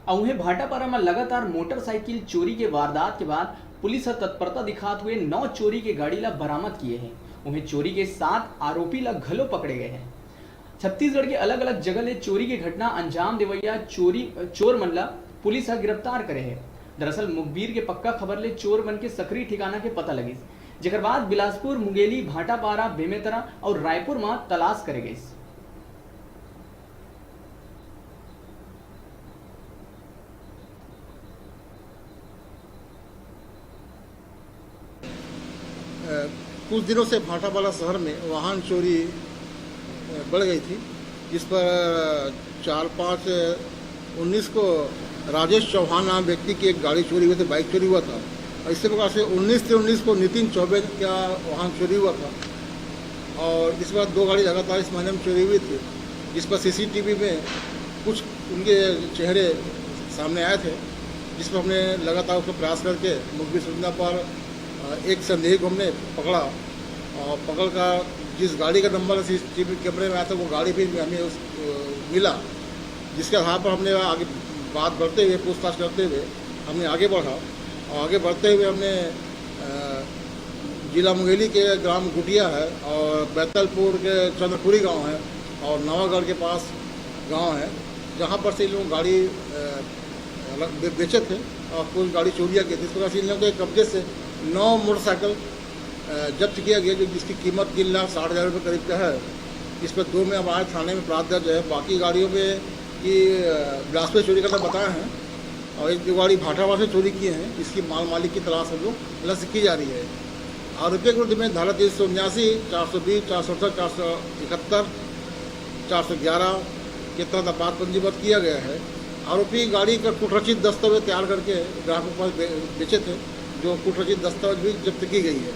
अउहे भाटापारा में लगातार मोटरसाइकिल चोरी के वारदात के बाद पुलिस तत्परता दिखाते हुए 9 चोरी के गाड़ी ला बरामद किए हैं। उन्हें चोरी के 7 आरोपी ला घलो पकड़े गए हैं। छत्तीसगढ़ के अलग अलग जगह ले चोरी की घटना अंजाम देवैया चोर मन ला पुलिस गिरफ्तार करे है। दरअसल मुखबिर के पक्का खबर ले चोर मन के सक्रिय ठिकाना के पता लगी, जेकर बाद बिलासपुर, मुंगेली, भाटापारा, बेमेतरा और रायपुर में तलाश करे गई। कुछ दिनों से भाटापारा शहर में वाहन चोरी बढ़ गई थी, जिस पर 4/5/19 को राजेश चौहान नाम व्यक्ति की एक गाड़ी चोरी हुई थी, बाइक चोरी हुआ था। और इसी प्रकार से 19/19 को नितिन चौबे का वाहन चोरी हुआ था। और इस बार 2 गाड़ी लगातार इस महीने में चोरी हुई थी, जिस पर सीसीटीवी में कुछ उनके चेहरे सामने आए थे, जिस पर हमने लगातार उसको प्रयास करके मुखबिर सूचना पर एक संदेही को हमने पकड़ा। और पकड़ का जिस गाड़ी का नंबर सीसीटीवी कैमरे में आया था, वो गाड़ी भी हमें मिला, जिसके आधार पर हमने आगे बात बढ़ते हुए, पूछताछ करते हुए हमने आगे बढ़ा। और आगे बढ़ते हुए हमने जिला मुंगेली के ग्राम गुटिया है और बैतलपुर के चंद्रपुरी गांव है और नवागढ़ के पास गांव है, जहां पर से इन लोग गाड़ी बेचे थे और कुछ गाड़ी चोरियाँ की थी। इस प्रकार से इन लोगों के कब्जे से 9 मोटरसाइकिल जब्त किया गया, जो जिसकी कीमत 3,60,000 रुपये करीब का है। इस पर 2 में हमारे थाने में अपराध दर्ज है। बाकी गाड़ियों में कि बिलासपुर चोरी करना बताए हैं और एक 2 गाड़ी भाटापारा से चोरी किए हैं। इसकी माल मालिक की तलाश हम लोग लक्ष्य की जा रही है। आरोपी के विरुद्ध में धारा 379, 420, 468, 471, 411 के तहत अपराध पंजीबद्ध किया गया है। आरोपी गाड़ी का कुटरचित दस्तावेज तैयार करके ग्राहकों पर बेचे थे, जो कुटरचित दस्तावेज भी जब्त की गई है।